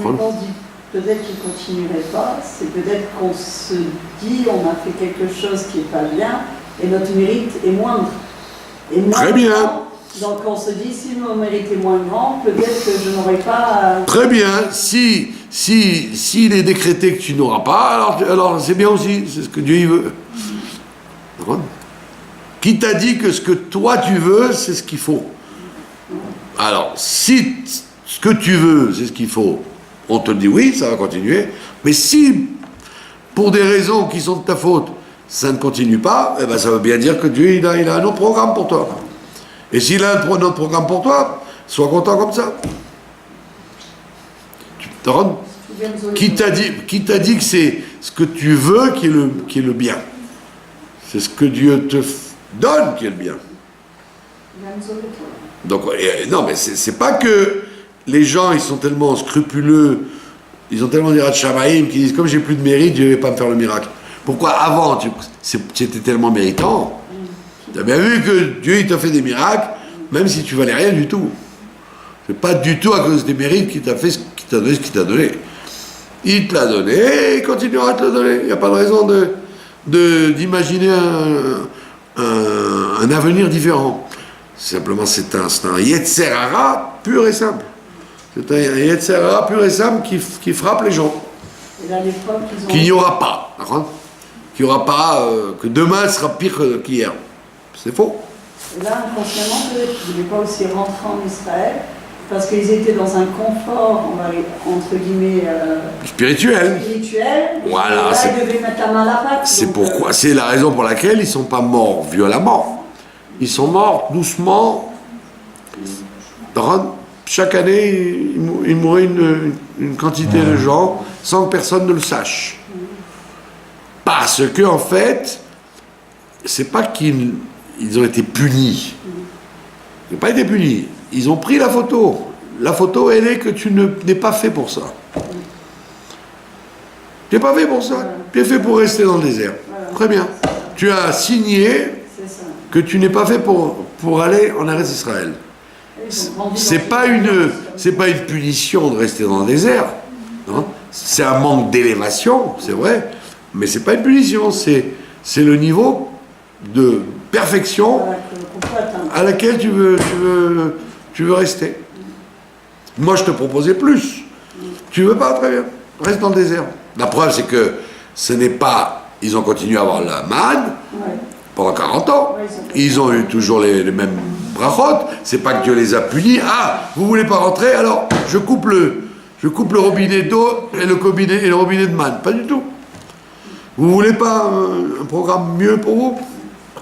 On dit peut-être qu'il ne continuerait pas, c'est peut-être qu'on se dit on a fait quelque chose qui n'est pas bien et notre mérite est moindre. Très bien. Grand. Donc on se dit si mon mérite est moins grand, peut-être que je n'aurai pas... Très bien. S'il est décrété que tu n'auras pas, alors c'est bien aussi, c'est ce que Dieu y veut. Qui t'a dit que ce que toi tu veux, c'est ce qu'il faut? Alors, si ce que tu veux, c'est ce qu'il faut, on te dit oui, ça va continuer. Mais si, pour des raisons qui sont de ta faute, ça ne continue pas, eh ben ça veut bien dire que Dieu il a un autre programme pour toi. Et s'il a un autre programme pour toi, sois content comme ça. Tu te rends? Qui t'a dit que ce que tu veux qui est le bien. C'est ce que Dieu te donne qui est le bien. Donc, non, mais c'est pas que les gens, ils sont tellement scrupuleux, ils ont tellement d'Irat Shamaïm qu'ils disent, comme j'ai plus de mérite, Dieu ne va pas me faire le miracle. Pourquoi avant, tu étais tellement méritant, tu as bien vu que Dieu, il t'a fait des miracles, même si tu valais rien du tout. C'est pas du tout à cause des mérites qu'il t'a fait, qu'il t'a donné ce qu'il t'a donné. Il te l'a donné et il continuera à te le donner. Il n'y a pas de raison d'imaginer un avenir différent. Simplement, c'est un Yetzer Hara pur et simple. C'est un Yetzer Hara pur et simple qui frappe les gens. Et là, l'épreuve qu'ils ont... Qu'il n'y aura pas. D'accord ? Qu'il n'y aura pas, que demain sera pire qu'hier. C'est faux. Et là, inconsciemment, peut-être qu'ils ne voulaient pas aussi rentrer en Israël, parce qu'ils étaient dans un confort, on va aller, entre guillemets, spirituel. Voilà. Là, ils devaient mettre la main à la pâte. C'est pourquoi, c'est la raison pour laquelle ils ne sont pas morts violemment. Ils sont morts doucement. Chaque année, il mourait une quantité de gens sans que personne ne le sache. Parce que, en fait, c'est pas qu'ils ont été punis. Ils n'ont pas été punis. Ils ont pris la photo. La photo, elle est que tu n'es pas fait pour ça. Tu n'es pas fait pour ça. Tu es fait pour rester dans le désert. Très bien. Tu as signé que tu n'es pas fait pour aller en Eretz Israël. C'est pas une punition de rester dans le désert. C'est un manque d'élévation, c'est vrai, mais c'est pas une punition. C'est le niveau de perfection à laquelle tu veux rester. Moi, je te proposais plus. Tu veux pas, très bien. Reste dans le désert. La preuve, c'est que ce n'est pas... Ils ont continué à avoir la manne pendant 40 ans. Ils ont eu toujours les mêmes brachot. C'est pas que Dieu les a punis. Ah, vous voulez pas rentrer, alors je coupe le robinet d'eau et le robinet de manne. Pas du tout. Vous voulez pas un programme mieux pour vous?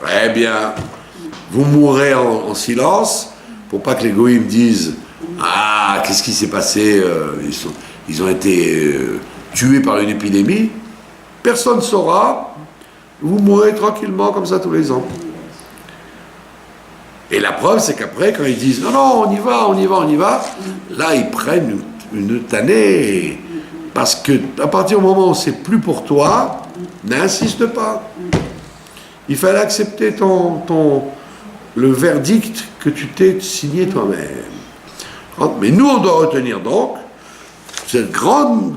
Très bien. Vous mourrez en silence pour pas que les goïms disent ah, qu'est-ce qui s'est passé, ils ont été tués par une épidémie. Personne ne saura. Vous mourrez tranquillement comme ça tous les ans. Et la preuve, c'est qu'après, quand ils disent non, on y va, là, ils prennent une tannée. Parce que à partir du moment où c'est plus pour toi, n'insiste pas. Il fallait accepter le verdict que tu t'es signé toi-même. Mais nous, on doit retenir donc cette grande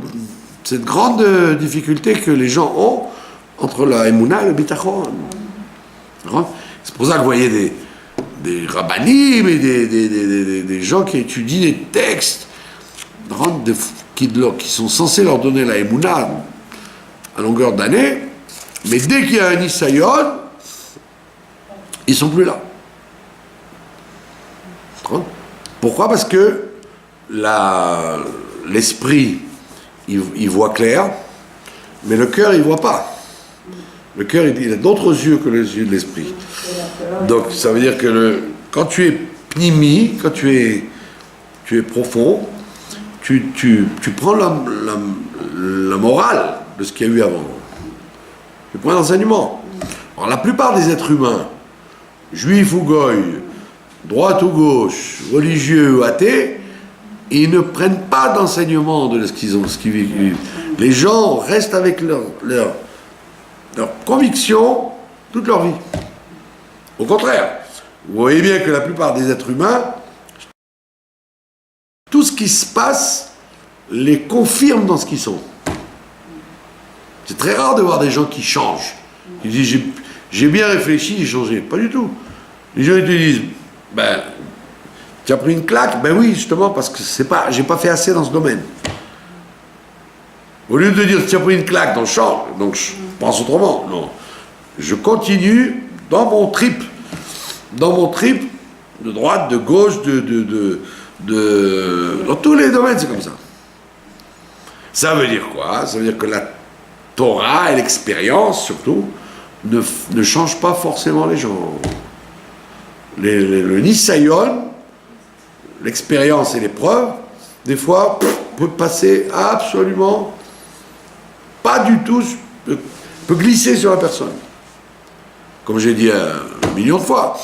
difficulté que les gens ont entre la Emouna et le Bitachon. C'est pour ça que vous voyez des rabbinim et des gens qui étudient des textes qui sont censés leur donner la Emouna à longueur d'année, mais dès qu'il y a un Isayon, ils ne sont plus là. Pourquoi? Parce que l'esprit, il voit clair, mais le cœur, il ne voit pas. Le cœur, il a d'autres yeux que les yeux de l'esprit. Donc, ça veut dire que quand tu es pnimi, quand tu es profond, tu prends la morale de ce qu'il y a eu avant. Tu prends l'enseignement. Alors, la plupart des êtres humains, juifs ou goy, droite ou gauche, religieux ou athées, ils ne prennent pas d'enseignement de ce qu'ils vivent. Les gens restent avec leur conviction toute leur vie. Au contraire, vous voyez bien que la plupart des êtres humains, tout ce qui se passe les confirme dans ce qu'ils sont. C'est très rare de voir des gens qui changent. Ils disent j'ai bien réfléchi, j'ai changé. Pas du tout. Les gens ils te disent tu as pris une claque? Ben oui, justement, parce que j'ai pas fait assez dans ce domaine. Au lieu de dire tu as pris une claque, donc change, donc je pense autrement. Non. Je continue dans mon trip de droite, de gauche, dans tous les domaines, c'est comme ça. Ça veut dire quoi? Ça veut dire que la Torah et l'expérience, surtout, ne changent pas forcément les gens. Le Nisayon, l'expérience et l'épreuve, des fois, peut passer absolument pas du tout, peut glisser sur la personne. Comme j'ai dit un million de fois.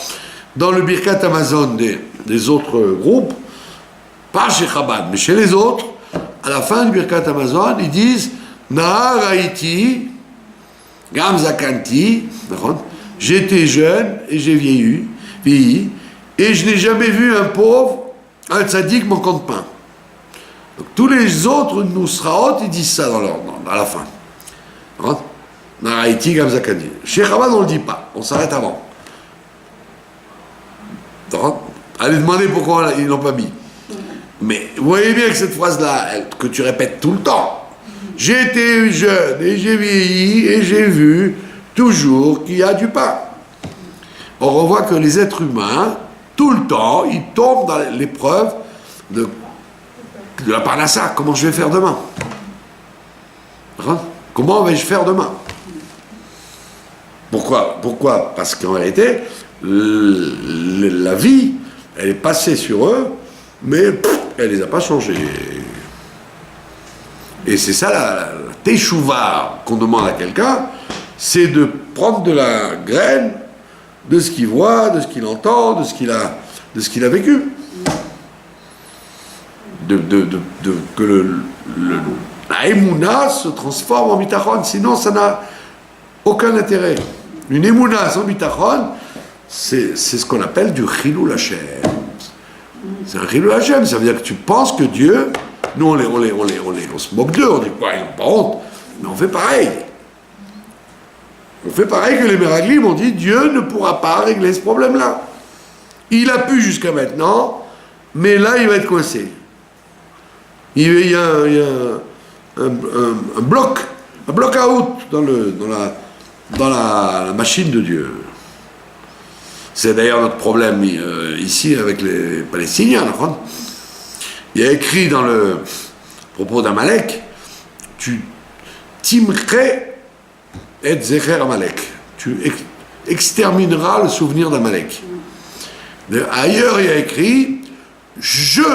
Dans le Birkat Amazon des autres groupes, pas chez Chabad, mais chez les autres, à la fin du Birkat Amazon, ils disent Nahar Haïti, Gam Zakanti, j'étais jeune et j'ai vieilli, et je n'ai jamais vu un pauvre, un tzaddik manquant de pain. Donc tous les autres Nusraot, ils disent ça à la fin. Nahar Haïti, Gam Zakanti. Chez Chabad, on ne le dit pas, on s'arrête avant. Allez demander pourquoi ils ne l'ont pas mis. Mais vous voyez bien que cette phrase-là, que tu répètes tout le temps, j'ai été jeune et j'ai vieilli et j'ai vu toujours qu'il y a du pain. On voit que les êtres humains, tout le temps, ils tombent dans l'épreuve de la parnassa. Comment je vais faire demain? Comment vais-je faire demain? Pourquoi? Parce qu'en réalité, la vie, elle est passée sur eux, mais elle ne les a pas changés. Et c'est ça la teshuva qu'on demande à quelqu'un, c'est de prendre de la graine de ce qu'il voit, de ce qu'il entend, de ce qu'il a vécu. Que la émouna se transforme en bitachon, sinon ça n'a aucun intérêt. Une émouna sans bitachon, c'est ce qu'on appelle du chilul Hashem. C'est un chilul Hashem, ça veut dire que tu penses que Dieu, nous on se moque d'eux, on dit quoi, ils n'ont pas honte, mais on fait pareil. On fait pareil que les Meraglim ont dit, Dieu ne pourra pas régler ce problème-là. Il a pu jusqu'à maintenant, mais là il va être coincé. Il y a un bloc out dans la machine de Dieu. C'est d'ailleurs notre problème ici avec les Palestiniens. Il y a écrit dans le propos d'Amalek, tu timcherais et zecher Amalek. Tu extermineras le souvenir d'Amalek. Ailleurs, il y a écrit, je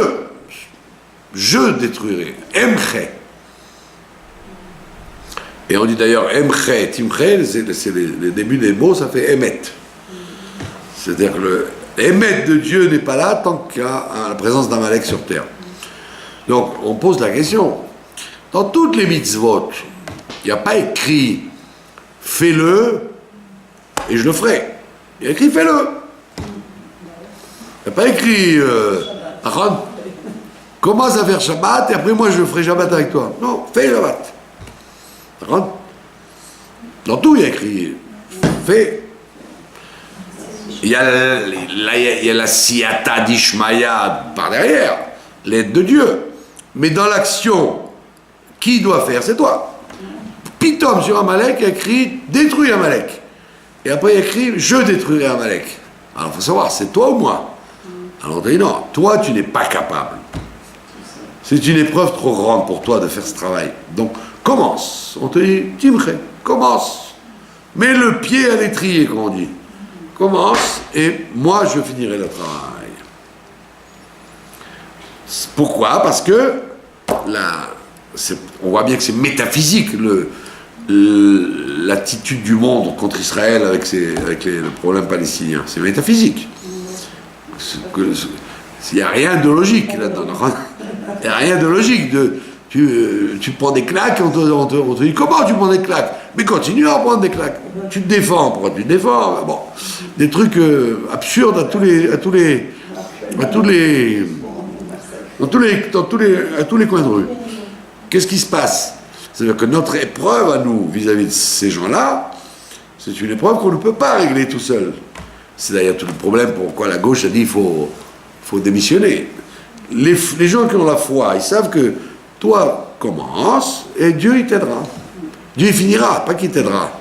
détruirai. Emche. Et on dit d'ailleurs Emche, Timche, c'est les débuts des mots, ça fait Emet. C'est-à-dire que le Emet de Dieu n'est pas là tant qu'il y a la présence d'Amalek sur terre. Donc on pose la question. Dans toutes les mitzvot, il n'y a pas écrit fais-le et je le ferai. Il y a écrit fais-le. Il n'y a pas écrit commence à faire Shabbat et après moi je ferai Shabbat avec toi. Non, fais Shabbat. Dans tout il y a écrit fais. Il y a la siyata d'Ishmaïa par derrière, l'aide de Dieu. Mais dans l'action, qui doit faire? C'est toi. Pitom sur Amalek, il y a écrit détruis Amalek. Et après il y a écrit je détruirai Amalek. Alors il faut savoir, c'est toi ou moi? Alors on dit non, toi tu n'es pas capable. C'est une épreuve trop grande pour toi de faire ce travail. Donc commence. On te dit Timche, commence. Mets le pied à l'étrier, comme on dit. Commence et moi je finirai le travail. Pourquoi? Parce que on voit bien que c'est métaphysique l'attitude du monde contre Israël avec le problème palestinien. C'est métaphysique. Il n'y a rien de logique là-dedans. Il n'y a rien de logique. Tu prends des claques, on te dit comment tu prends des claques? Mais continue à prendre des claques. Tu te défends, pourquoi tu te défends? Bon, des trucs absurdes à tous les coins de rue. Qu'est-ce qui se passe? C'est-à-dire que notre épreuve à nous, vis-à-vis de ces gens-là, c'est une épreuve qu'on ne peut pas régler tout seul. C'est d'ailleurs tout le problème pourquoi la gauche a dit qu'il faut démissionner. Les gens qui ont la foi, ils savent que toi, commence, et Dieu, il t'aidera. Dieu, il finira, pas qu'il t'aidera.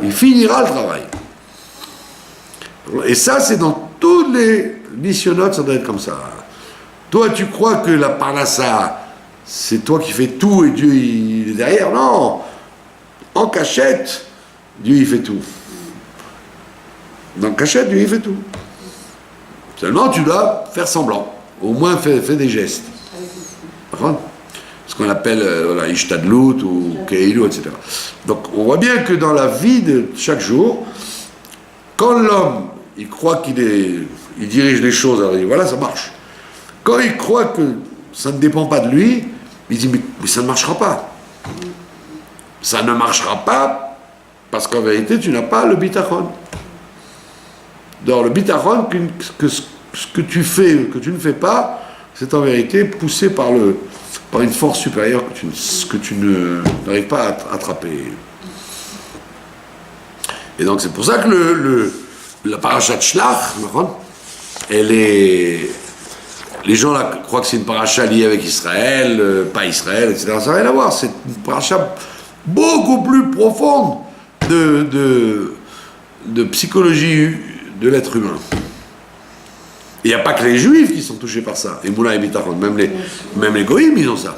Il finira le travail. Et ça, c'est dans tous les missionnautes, ça doit être comme ça. Toi, tu crois que la parnassa, c'est toi qui fais tout et Dieu, il est derrière? Non. En cachette, Dieu, il fait tout. Dans cachette, Dieu, il fait tout. Seulement, tu dois faire semblant. Au moins, fais des gestes. ce qu'on appelle voilà, Ishtadlut ou Keilu, etc. Donc on voit bien que dans la vie de chaque jour, quand l'homme, il croit il dirige les choses, alors il dit voilà, ça marche. Quand il croit que ça ne dépend pas de lui, il dit mais ça ne marchera pas. Ça ne marchera pas parce qu'en vérité, tu n'as pas le bitachon. Dans le bitachon, que ce que tu fais, que tu ne fais pas, c'est en vérité poussé par une force supérieure que tu n'arrives pas à attraper. Et donc c'est pour ça que la parasha de Shlach, les gens là croient que c'est une parasha liée avec Israël, pas Israël, etc. Ça n'a rien à voir. C'est une parasha beaucoup plus profonde de psychologie de l'être humain. Il n'y a pas que les Juifs qui sont touchés par ça. Et Moula et Bitachon, même les Goïms, ils ont ça.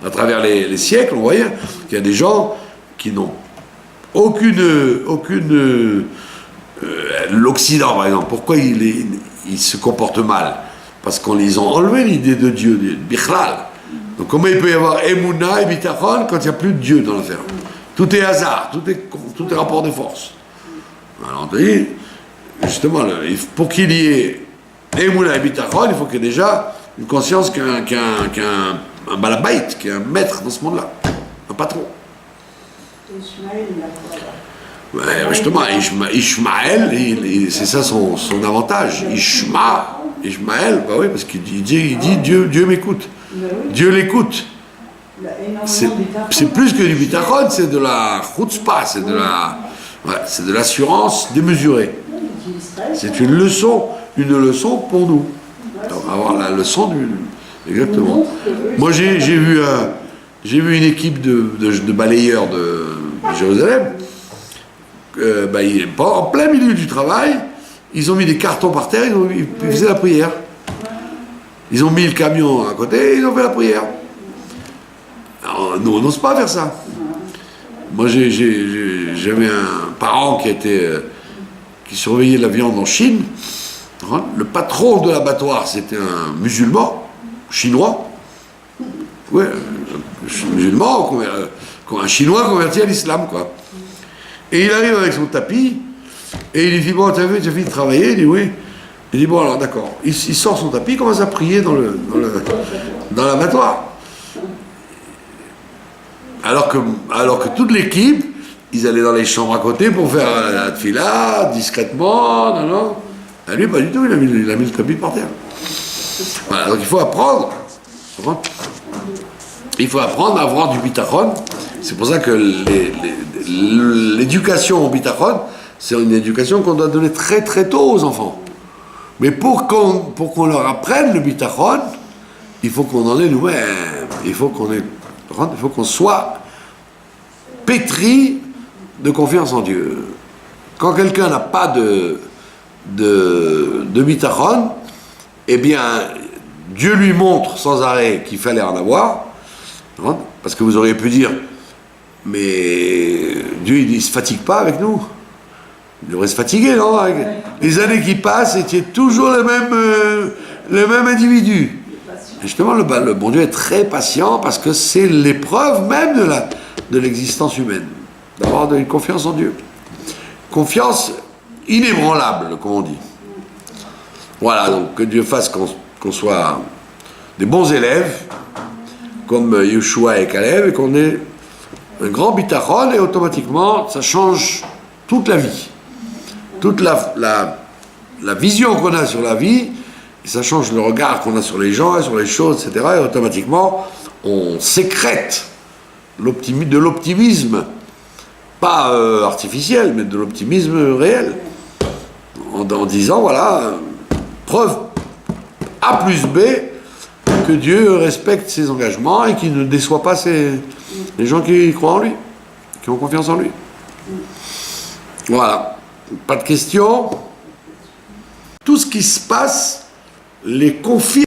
À travers les siècles, on voyait qu'il y a des gens qui n'ont aucune l'Occident, par exemple, pourquoi il se comporte mal? Parce qu'ils ont enlevé l'idée de Dieu, de Bichlal. Donc comment il peut y avoir Emouna et Bitachon quand il n'y a plus de Dieu dans l'affaire? Tout est hasard, tout est rapport de force. Alors on dit, justement, pour qu'il y ait Emouna et Bitachon, il faut qu'il y ait déjà une conscience qu'un balabait, qu'il y ait un maître dans ce monde-là, un patron. Ishmaël, il a quoi? Ouais, justement, Ishmaël, c'est ça son avantage. Ishmaël, bah oui, parce qu'il dit Dieu m'écoute. Dieu l'écoute. C'est plus que du bitachon, c'est de la chutzpah, c'est de l'assurance démesurée. C'est une leçon pour nous. Avoir la leçon exactement. Moi j'ai vu une équipe de balayeurs de Jérusalem. En plein milieu du travail, ils ont mis des cartons par terre, ils faisaient la prière. Ils ont mis le camion à côté et ils ont fait la prière. Alors, nous, on n'ose pas faire ça. Moi, j'avais un parent qui surveillait la viande en Chine. Le patron de l'abattoir, c'était un musulman, chinois. Ouais, musulman, un chinois converti à l'islam, quoi. Et il arrive avec son tapis, et il lui dit, bon, t'as fini de travailler? Il dit, oui. Il dit, bon, alors, d'accord. Il sort son tapis, il commence à prier dans l'abattoir. Alors que toute l'équipe, ils allaient dans les chambres à côté pour faire la tfila, discrètement, non. Et lui, pas du tout, il a mis le tapis par terre. Voilà, donc il faut apprendre. Il faut apprendre à avoir du bitachon. C'est pour ça que l'éducation au bitachon, c'est une éducation qu'on doit donner très très tôt aux enfants. Mais pour qu'on leur apprenne le bitachon, il faut qu'on en ait nous-mêmes. Il faut qu'on soit pétri de confiance en Dieu. Quand quelqu'un n'a pas de bitachon, eh bien, Dieu lui montre sans arrêt qu'il fallait en avoir. Parce que vous auriez pu dire, mais Dieu il ne se fatigue pas avec nous. Il devrait se fatiguer, non? Avec les années qui passent, et tu es toujours le même individu. Et justement, le bon Dieu est très patient parce que c'est l'épreuve même de l'existence humaine, d'avoir une confiance en Dieu. Confiance inébranlable, comme on dit. Voilà, donc que Dieu fasse qu'on soit des bons élèves, comme Yeshua et Caleb, et qu'on ait un grand bitachon, et automatiquement, ça change toute la vie. Toute la vision qu'on a sur la vie, et ça change le regard qu'on a sur les gens, et sur les choses, etc. Et automatiquement, on sécrète de l'optimisme, pas artificiel, mais de l'optimisme réel. En disant, voilà, preuve A plus B, que Dieu respecte ses engagements et qu'il ne déçoit pas les gens qui croient en lui, qui ont confiance en lui. Voilà. Pas de questions. Tout ce qui se passe les confirme.